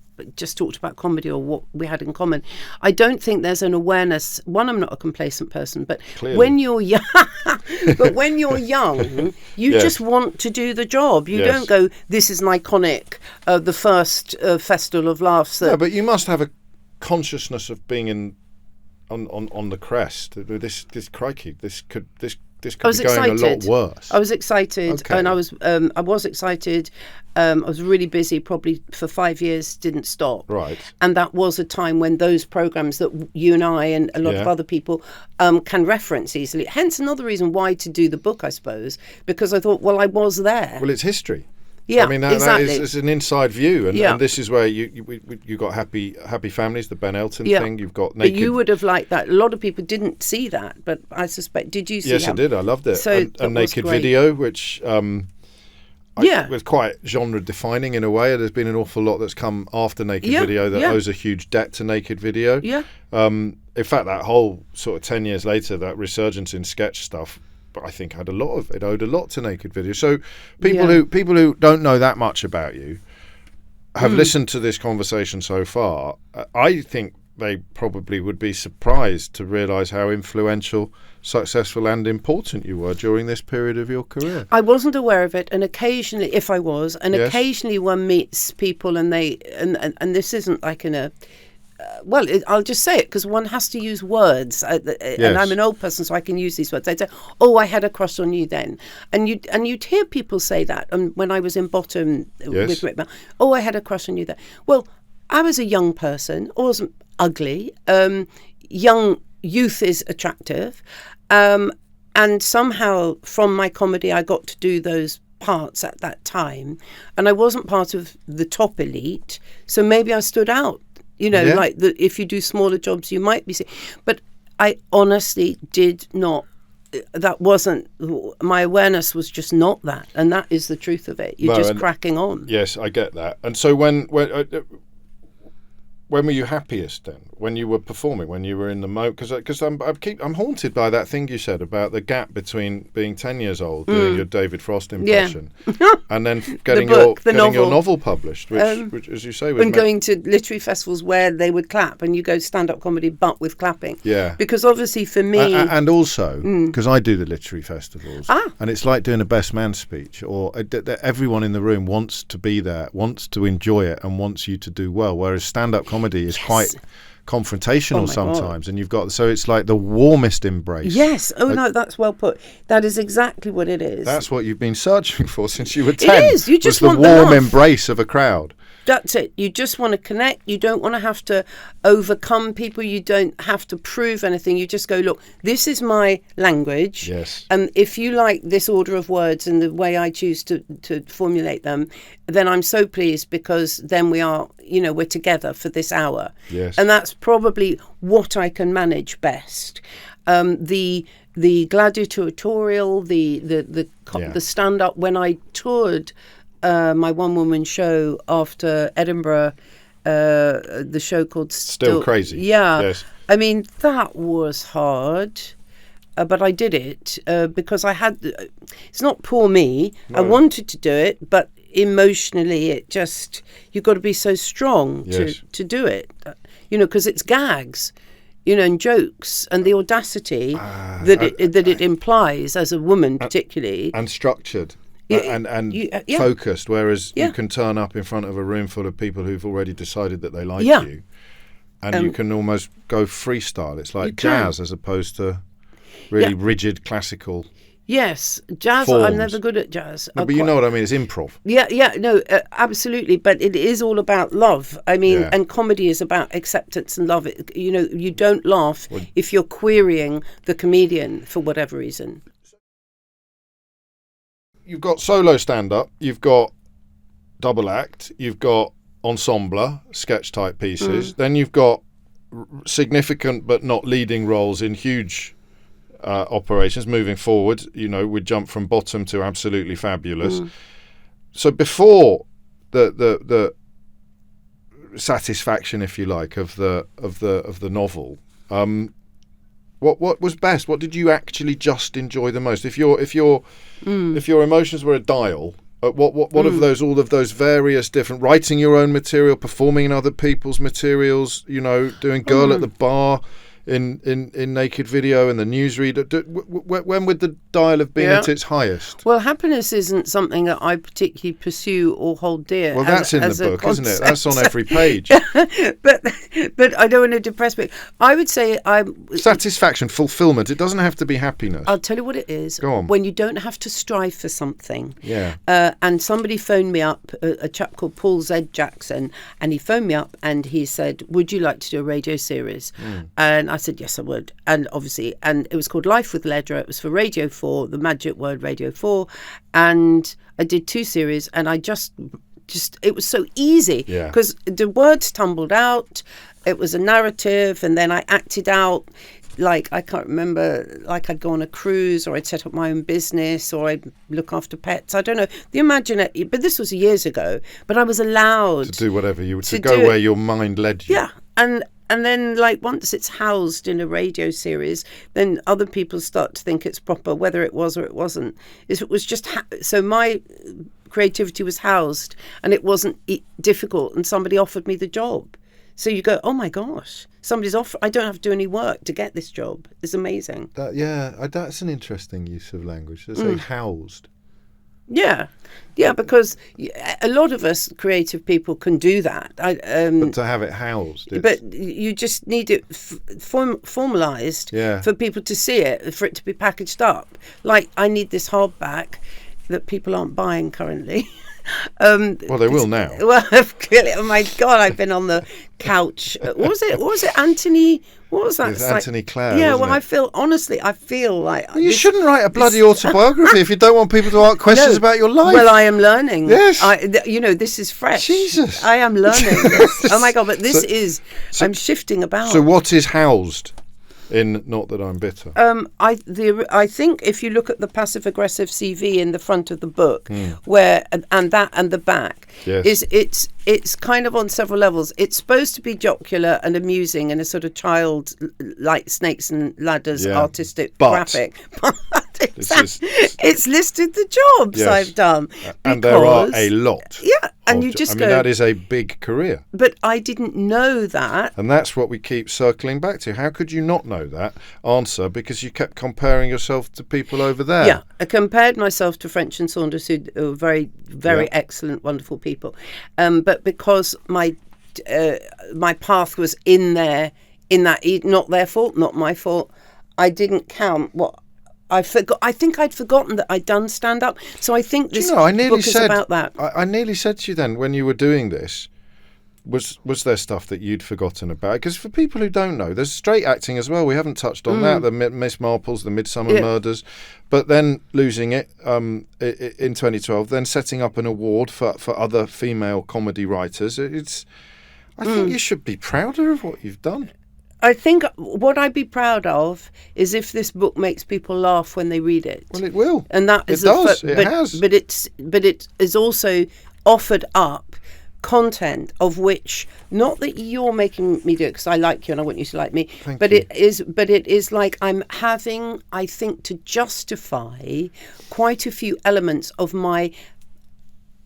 [SPEAKER 1] about comedy or what we had in common. I don't think there's an awareness. One, I'm not a complacent person, but Clearly.
[SPEAKER 2] when you're young, you just want to do the job. You don't go, this is an iconic, the first Festival of Laughs.
[SPEAKER 1] No, but you must have a consciousness of being on the crest. This crikey, this could be going a lot worse.
[SPEAKER 2] I was excited, and I was excited. I was really busy, probably for 5 years, didn't stop.
[SPEAKER 1] Right.
[SPEAKER 2] And that was a time when those programs that you and I and a lot of other people can reference easily. Hence another reason why to do the book, I suppose, because I thought, well, I was there.
[SPEAKER 1] Well, it's history.
[SPEAKER 2] Yeah,
[SPEAKER 1] I mean,
[SPEAKER 2] exactly.
[SPEAKER 1] that is an inside view, and this is where you got happy families, the Ben Elton thing. You've got naked.
[SPEAKER 2] But you would have liked that. A lot of people didn't see that, but I suspect. Did you see?
[SPEAKER 1] Yes, I did. I loved it.
[SPEAKER 2] So
[SPEAKER 1] and Naked Video, which was quite genre defining in a way. There's been an awful lot that's come after Naked Video that owes a huge debt to Naked Video.
[SPEAKER 2] Yeah.
[SPEAKER 1] In fact, that whole sort of 10 years later, that resurgence in sketch stuff, but I think owed a lot to Naked Video. So people who don't know that much about you have listened to this conversation so far. I think they probably would be surprised to realise how influential, successful and important you were during this period of your career.
[SPEAKER 2] I wasn't aware of it, and occasionally, if I was, occasionally one meets people and they and this isn't like in a I'll just say it because one has to use words, and I'm an old person, so I can use these words. I'd say, "Oh, I had a crush on you then," and you'd hear people say that. And when I was in Bottom with Rick, "Oh, I had a crush on you then." Well, I was a young person. I wasn't ugly. Youth is attractive, and somehow from my comedy, I got to do those parts at that time, and I wasn't part of the top elite, so maybe I stood out. Like if you do smaller jobs, you might be seen. But I honestly did not. That wasn't my awareness. Was just not that, and that is the truth of it. You're just cracking on. Yes,
[SPEAKER 1] I get that. And so when were you happiest then? When you were performing? When you were in the moment? Because I'm haunted by that thing you said about the gap between being 10 years old doing your David Frost impression and then getting your novel published, which as you say, was
[SPEAKER 2] going to literary festivals where they would clap, and you go stand-up comedy but with clapping.
[SPEAKER 1] Yeah.
[SPEAKER 2] Because obviously for me,
[SPEAKER 1] and also because I do the literary festivals, and it's like doing a best man speech, or everyone in the room wants to be there, wants to enjoy it, and wants you to do well. Whereas stand-up comedy is quite confrontational sometimes, and so it's like the warmest embrace.
[SPEAKER 2] Yes. No, that's well put. That is exactly what it is.
[SPEAKER 1] That's what you've been searching for since you were 10.
[SPEAKER 2] It is. You just
[SPEAKER 1] want the warm embrace of a crowd.
[SPEAKER 2] That's it. You just want to connect. You don't want to have to overcome people. You don't have to prove anything. You just go, look, this is my language.
[SPEAKER 1] Yes.
[SPEAKER 2] And if you like this order of words and the way I choose to formulate them, then I'm so pleased, because then we're together for this hour.
[SPEAKER 1] Yes.
[SPEAKER 2] And that's probably what I can manage best. The gladiatorial, the stand-up, when I toured my one-woman show after Edinburgh, the show called
[SPEAKER 1] Still Crazy.
[SPEAKER 2] Yeah.
[SPEAKER 1] Yes.
[SPEAKER 2] I mean, that was hard, but I did it because I had... It's not poor me. No. I wanted to do it, but emotionally it just... You've got to be so strong to do it, because it's gags. And jokes and the audacity that it implies as a woman, particularly,
[SPEAKER 1] and structured. And focused, whereas you can turn up in front of a room full of people who've already decided that they like you, and you can almost go freestyle. It's like jazz as opposed to really rigid classical.
[SPEAKER 2] Yes, jazz.
[SPEAKER 1] Forms.
[SPEAKER 2] I'm never good at jazz.
[SPEAKER 1] No, but you know what I mean. It's improv.
[SPEAKER 2] No, absolutely. But it is all about love. I mean, and comedy is about acceptance and love. You don't laugh if you're querying the comedian for whatever reason.
[SPEAKER 1] You've got solo stand-up, you've got double act, you've got ensemble, sketch-type pieces. Then you've got significant but not leading roles in huge operations. Moving forward, we jump from Bottom to Absolutely Fabulous. So before the satisfaction, if you like, of the novel, what was best? What did you actually just enjoy the most? If your emotions were a dial, what of those, all of those various different, writing your own material, performing in other people's materials, doing Girl at the Bar in Naked Video and the newsreader, when would the dial have been at its highest?
[SPEAKER 2] Well, happiness isn't something that I particularly pursue or hold dear.
[SPEAKER 1] Well, that's in the book, isn't it? That's on every page.
[SPEAKER 2] but I don't want to depress me. I would say
[SPEAKER 1] satisfaction, fulfillment. It doesn't have to be happiness.
[SPEAKER 2] I'll tell you what it is.
[SPEAKER 1] Go on.
[SPEAKER 2] When you don't have to strive for something.
[SPEAKER 1] Yeah.
[SPEAKER 2] And somebody phoned me up, a chap called Paul Z. Jackson, and he phoned me up and he said, would you like to do a radio series? And I said, yes, I would. And obviously, and it was called Life with Lederer. It was for Radio 4, the magic word Radio 4. And I did 2 series, and I just it was so easy because the words tumbled out. It was a narrative, and then I acted out. Like, I can't remember, like I'd go on a cruise, or I'd set up my own business, or I'd look after pets. I don't know. The imaginative, but this was years ago, but I was allowed
[SPEAKER 1] to do whatever you would, to go where your mind led you.
[SPEAKER 2] Yeah. And then, like, once it's housed in a radio series, then other people start to think it's proper, whether it was or it wasn't. It was just so my creativity was housed, and it wasn't difficult, and somebody offered me the job. So you go, oh my gosh, somebody's offered. I don't have to do any work to get this job. It's amazing.
[SPEAKER 1] That's an interesting use of language. To say housed.
[SPEAKER 2] Yeah, because a lot of us creative people can do that.
[SPEAKER 1] But to have it housed.
[SPEAKER 2] But you just need it formalised for people to see it, for it to be packaged up. Like, I need this hardback that people aren't buying currently.
[SPEAKER 1] Well, they will now.
[SPEAKER 2] Well, clearly, oh my God, I've been on the couch. What was it? Anthony? What was that?
[SPEAKER 1] It's Anthony Clare.
[SPEAKER 2] Yeah, well,
[SPEAKER 1] it?
[SPEAKER 2] I feel like
[SPEAKER 1] well, you shouldn't write a bloody autobiography if you don't want people to ask questions about your life.
[SPEAKER 2] Well, I am learning.
[SPEAKER 1] Yes.
[SPEAKER 2] This is fresh.
[SPEAKER 1] Jesus.
[SPEAKER 2] I am learning this. Oh my God, but I'm shifting about.
[SPEAKER 1] So what is housed in Not That I'm Bitter?
[SPEAKER 2] I think if you look at the passive aggressive CV in the front of the book, where and the back, it's kind of on several levels. It's supposed to be jocular and amusing and a sort of child like Snakes and Ladders artistic graphic. But it's listed the jobs I've done,
[SPEAKER 1] and there are a lot.
[SPEAKER 2] Yeah, and you just
[SPEAKER 1] that is a big career.
[SPEAKER 2] But I didn't know that,
[SPEAKER 1] and that's what we keep circling back to. How could you not know that answer? Because you kept comparing yourself to people over there.
[SPEAKER 2] Yeah, I compared myself to French and Saunders, who are very, very excellent, wonderful people. But because my path was in that, not their fault, not my fault, I didn't count what I forgot. I think I'd forgotten that I'd done stand up. So I think this book is about that.
[SPEAKER 1] I nearly said to you then, when you were doing this, was there stuff that you'd forgotten about? Because for people who don't know, there's straight acting as well. We haven't touched on that. The Miss Marples, the Midsummer Murders, but then losing it in 2012, then setting up an award for other female comedy writers. I think you should be prouder of what you've done.
[SPEAKER 2] I think what I'd be proud of is if this book makes people laugh when they read it.
[SPEAKER 1] Well, it will,
[SPEAKER 2] and that is
[SPEAKER 1] it does. It has, but
[SPEAKER 2] it is also offered up content of which, not that you're making me do it because I like you and I want you to like me, but it is like I'm having, I think, to justify quite a few elements of my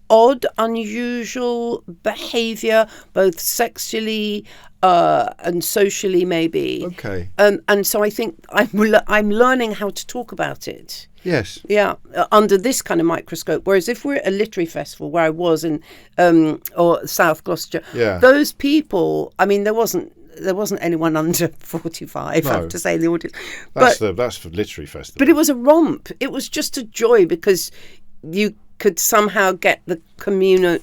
[SPEAKER 2] odd, unusual behaviour, both sexually and socially, maybe.
[SPEAKER 1] Okay.
[SPEAKER 2] And so I think I'm learning how to talk about it.
[SPEAKER 1] Yes.
[SPEAKER 2] Yeah, under this kind of microscope. Whereas if we're at a literary festival, where I was in, or South Gloucestershire, those people, I mean, there wasn't anyone under 45, I have to say, in the audience.
[SPEAKER 1] That's for literary festival.
[SPEAKER 2] But it was a romp. It was just a joy because you could somehow get the common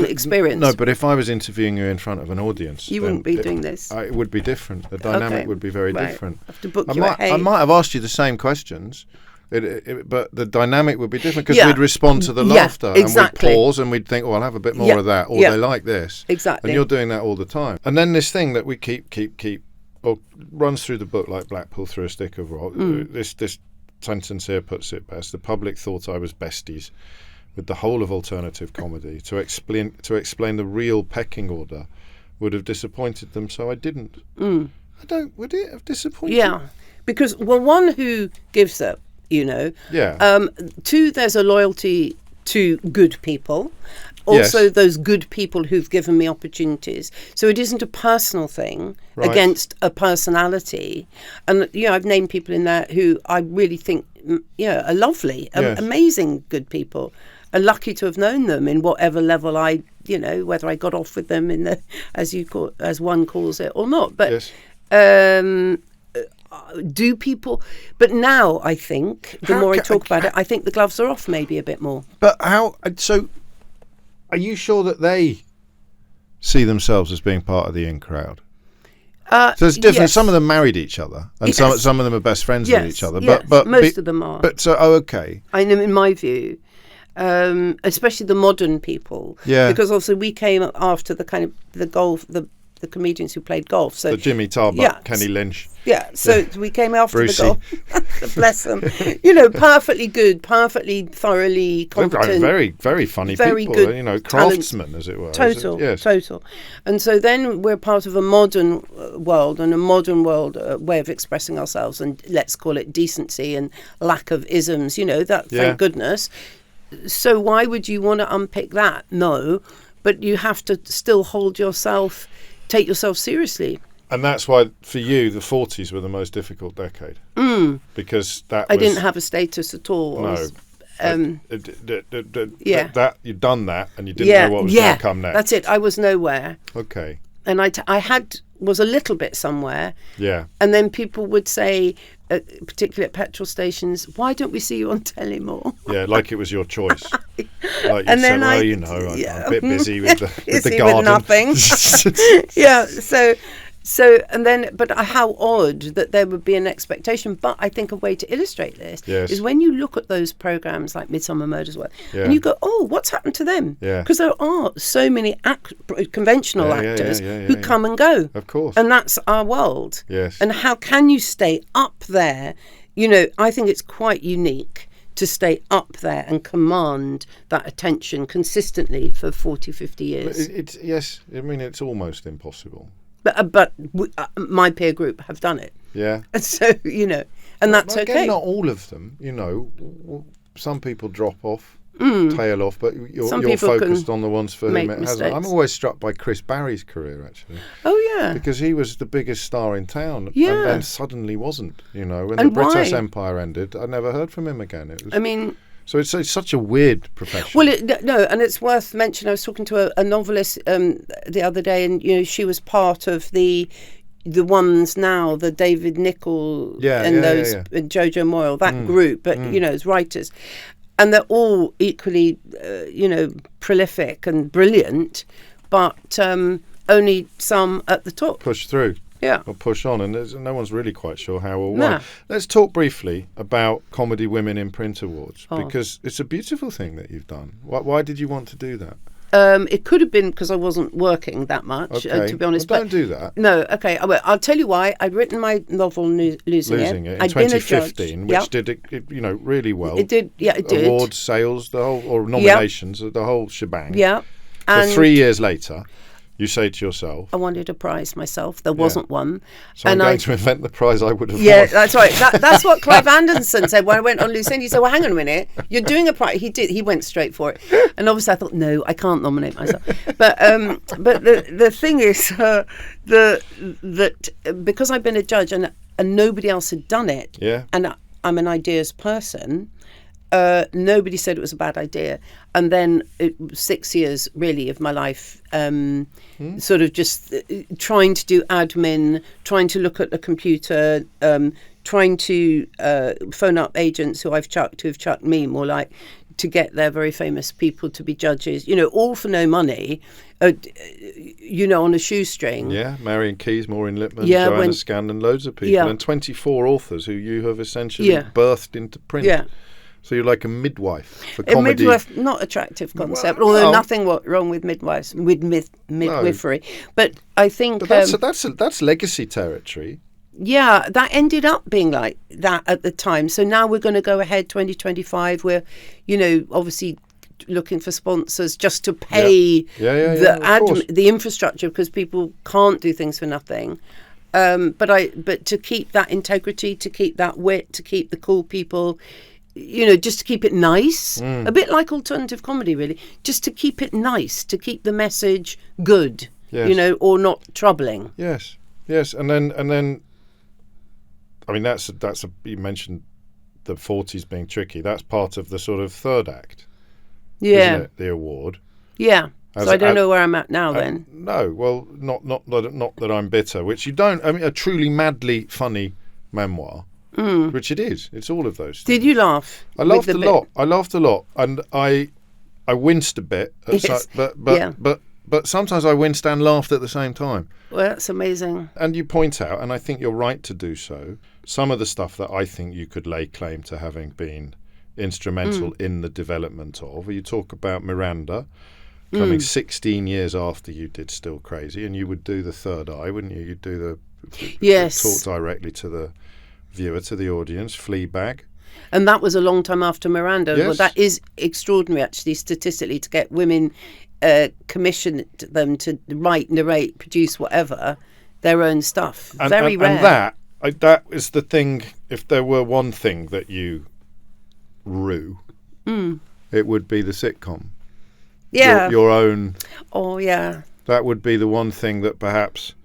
[SPEAKER 2] experience.
[SPEAKER 1] No, but if I was interviewing you in front of an audience,
[SPEAKER 2] you wouldn't be doing this.
[SPEAKER 1] It would be different. The dynamic would be very different.
[SPEAKER 2] I have to book
[SPEAKER 1] I might have asked you the same questions, but the dynamic would be different because we'd respond to the laughter and we'd pause and we'd think, "Oh, I'll have a bit more of that," or they like this.
[SPEAKER 2] Exactly.
[SPEAKER 1] And you're doing that all the time. And then this thing that we keep, or runs through the book like Blackpool through a stick of rock. This sentence here puts it best. The public thought I was besties with the whole of alternative comedy. To explain the real pecking order would have disappointed them, so I didn't. Would it have disappointed?
[SPEAKER 2] Yeah, because one, who gives up, two, there's a loyalty to good people. Also, those good people who've given me opportunities. So it isn't a personal thing against a personality. And, I've named people in there who I really think, are lovely, amazing good people. I'm lucky to have known them in whatever level whether I got off with them in the, as one calls it, or not. But do people? But now I think the more I talk about it, I think the gloves are off maybe a bit more.
[SPEAKER 1] But how? So, are you sure that they see themselves as being part of the in crowd? So it's different.
[SPEAKER 2] Yes.
[SPEAKER 1] Some of them married each other, and some of them are best friends with each other.
[SPEAKER 2] Yes. But most of them are.
[SPEAKER 1] But so okay.
[SPEAKER 2] I know, in my view, especially the modern people.
[SPEAKER 1] Yeah.
[SPEAKER 2] Because also we came after the kind of the golf, the comedians who played golf. So
[SPEAKER 1] the Jimmy Tarbuck, Kenny Lynch.
[SPEAKER 2] Yeah. So we came after
[SPEAKER 1] Brucey.
[SPEAKER 2] the golf. Bless them. Perfectly good, perfectly thoroughly competent.
[SPEAKER 1] Very, very funny
[SPEAKER 2] very
[SPEAKER 1] people.
[SPEAKER 2] Good
[SPEAKER 1] craftsmen, as it were.
[SPEAKER 2] Total.
[SPEAKER 1] Yes.
[SPEAKER 2] Total. And so then we're part of a modern world and a modern world way of expressing ourselves, and let's call it decency and lack of isms. Thank goodness. So why would you want to unpick that? No, but you have to still take yourself seriously.
[SPEAKER 1] And that's why, for you, the 40s were the most difficult decade. Because I
[SPEAKER 2] didn't have a status at all.
[SPEAKER 1] No. That you'd done that, and you didn't know what was going to come next.
[SPEAKER 2] That's it. I was nowhere.
[SPEAKER 1] Okay.
[SPEAKER 2] And was a little bit somewhere.
[SPEAKER 1] Yeah.
[SPEAKER 2] And then people would say, particularly at petrol stations, why don't we see you on telly more?
[SPEAKER 1] Yeah, like it was your choice. Like you said, well, I'm a bit busy with the garden.
[SPEAKER 2] With nothing. Yeah, but how odd that there would be an expectation. But I think a way to illustrate this is when you look at those programs like Midsummer Murders, and you go, oh, what's happened to them? Because there are so many conventional actors who come and go.
[SPEAKER 1] Of course.
[SPEAKER 2] And that's our world.
[SPEAKER 1] Yes.
[SPEAKER 2] And how can you stay up there? I think it's quite unique to stay up there and command that attention consistently for 40, 50 years.
[SPEAKER 1] It's almost impossible.
[SPEAKER 2] But my peer group have done it.
[SPEAKER 1] Yeah.
[SPEAKER 2] And so, and that's okay.
[SPEAKER 1] Not all of them, some people drop off, tail off, but you're focused on the ones for whom it hasn't. I'm always struck by Chris Barry's career, actually.
[SPEAKER 2] Oh, yeah.
[SPEAKER 1] Because he was the biggest star in town and then suddenly wasn't, When
[SPEAKER 2] and
[SPEAKER 1] the British
[SPEAKER 2] why?
[SPEAKER 1] Empire ended, I never heard from him again. So it's such a weird profession.
[SPEAKER 2] Well, and it's worth mentioning. I was talking to a novelist the other day, and and she was part of the ones now, the David Nichol and Jojo Moyle, that group, but as writers, and they're all equally, prolific and brilliant, but only some at the top
[SPEAKER 1] push through.
[SPEAKER 2] Yeah.
[SPEAKER 1] Or push on, and no one's really quite sure how or why. Let's talk briefly about Comedy Women in Print Awards, because it's a beautiful thing that you've done. Why did you want to do that?
[SPEAKER 2] It could have been because I wasn't working that much, to be honest.
[SPEAKER 1] Well, don't do that.
[SPEAKER 2] No, okay. I'll tell you why. I'd written my novel Losing It
[SPEAKER 1] in 2015, which did really well.
[SPEAKER 2] It did, it did.
[SPEAKER 1] Awards, sales, or nominations, the whole shebang.
[SPEAKER 2] Yeah.
[SPEAKER 1] And 3 years later, you say to yourself,
[SPEAKER 2] I wanted a prize myself. There wasn't one.
[SPEAKER 1] So I'm going to invent the prize I would have won.
[SPEAKER 2] Yeah, that's right. That's what Clive Anderson said when I went on Lucinda. He said, well, hang on a minute. You're doing a prize. He did. He went straight for it. And obviously I thought, no, I can't nominate myself. But the thing is that because I've been a judge and nobody else had done it, and I'm an ideas person, nobody said it was a bad idea. And then 6 years really of my life sort of just trying to do admin, trying to look at a computer, trying to phone up agents who've chucked me, more like, to get their very famous people to be judges, all for no money, on a shoestring.
[SPEAKER 1] Yeah, Marion Keyes, Maureen Lipman, Joanna Scandon, loads of people, and 24 authors who you have essentially birthed into print. Yeah. So you're like a midwife for comedy.
[SPEAKER 2] A midwife, not attractive concept, although nothing wrong with midwives, with midwifery. But I think...
[SPEAKER 1] But that's legacy territory.
[SPEAKER 2] Yeah, that ended up being like that at the time. So now we're going to go ahead 2025. We're, obviously looking for sponsors just to pay the infrastructure, because people can't do things for nothing. But to keep that integrity, to keep that wit, to keep the cool people... just to keep it nice, a bit like alternative comedy, really, just to keep it nice, to keep the message good, or not troubling.
[SPEAKER 1] Yes, and then, I mean, you mentioned the 40s being tricky. That's part of the sort of third act, isn't it? The award.
[SPEAKER 2] Yeah. So I don't know where I'm at now. Then.
[SPEAKER 1] No, well, not that I'm bitter. Which you don't. I mean, a truly madly funny memoir. Which it is. It's all of those things.
[SPEAKER 2] Did you laugh?
[SPEAKER 1] I laughed a lot. And I winced a bit. But sometimes I winced and laughed at the same time.
[SPEAKER 2] Well, that's amazing.
[SPEAKER 1] And you point out, and I think you're right to do so, some of the stuff that I think you could lay claim to having been instrumental in the development of. You talk about Miranda coming 16 years after you did Still Crazy, and you would do The Third Eye, wouldn't you? You'd do talk directly to the viewer, to the audience. Fleabag,
[SPEAKER 2] and that was a long time after Miranda.
[SPEAKER 1] Yes.
[SPEAKER 2] Well, that is extraordinary, actually, statistically, to get women commission them to write, narrate, produce whatever their own stuff. Very rare.
[SPEAKER 1] And that is the thing. If there were one thing that you rue, it would be the sitcom.
[SPEAKER 2] Yeah,
[SPEAKER 1] your own.
[SPEAKER 2] Oh yeah.
[SPEAKER 1] That would be the one thing that perhaps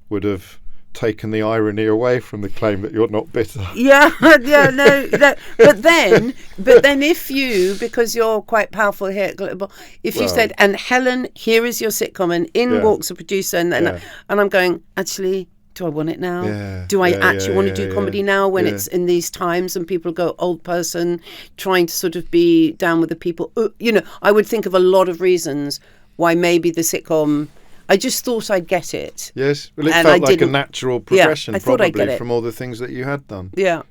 [SPEAKER 1] would have taken the irony away from the claim that you're not bitter.
[SPEAKER 2] Yeah, no. But then if you, because you're quite powerful here at Global, if you said, and Helen, here is your sitcom, and in walks a producer, and I'm going, actually, do I want it now?
[SPEAKER 1] Yeah,
[SPEAKER 2] do I actually want to do comedy now when it's in these times and people go old person trying to sort of be down with the people? I would think of a lot of reasons why maybe the sitcom. I just thought I'd get it.
[SPEAKER 1] Yes, well, it felt like a natural progression, probably, from all the things that you had done.
[SPEAKER 2] Yeah,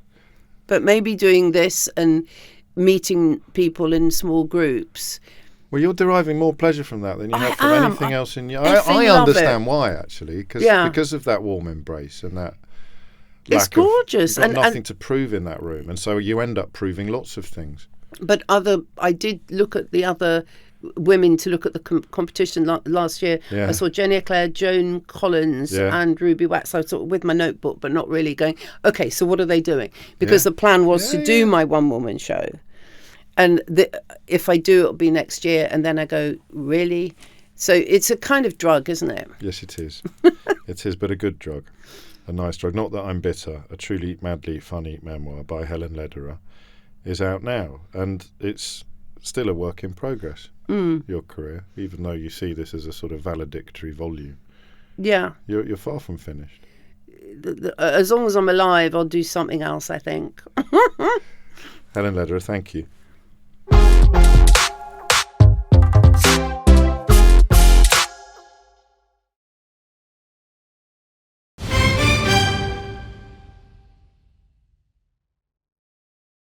[SPEAKER 2] but maybe doing this and meeting people in small groups.
[SPEAKER 1] Well, you're deriving more pleasure from that than you have from anything else in your... I understand why, actually, because of that warm embrace and that
[SPEAKER 2] it's gorgeous.
[SPEAKER 1] You've got nothing to prove in that room, and so you end up proving lots of things.
[SPEAKER 2] But I did look at the other women to look at the competition last year. I saw Jenny Eclair, Joan Collins and Ruby Wax. I was sort of with my notebook but not really going, okay, so what are they doing? Because the plan was to do my one-woman show, and if I do, it'll be next year. And then I go, really? So it's a kind of drug, isn't it?
[SPEAKER 1] Yes, it is. It is, but a good drug, a nice drug. Not That I'm Bitter, a truly madly funny memoir by Helen Lederer, is out now, and it's still a work in progress. Your career, even though you see this as a sort of valedictory volume. Yeah. You're far from finished.
[SPEAKER 2] As long as I'm alive, I'll do something else, I think.
[SPEAKER 1] Helen Lederer, thank you.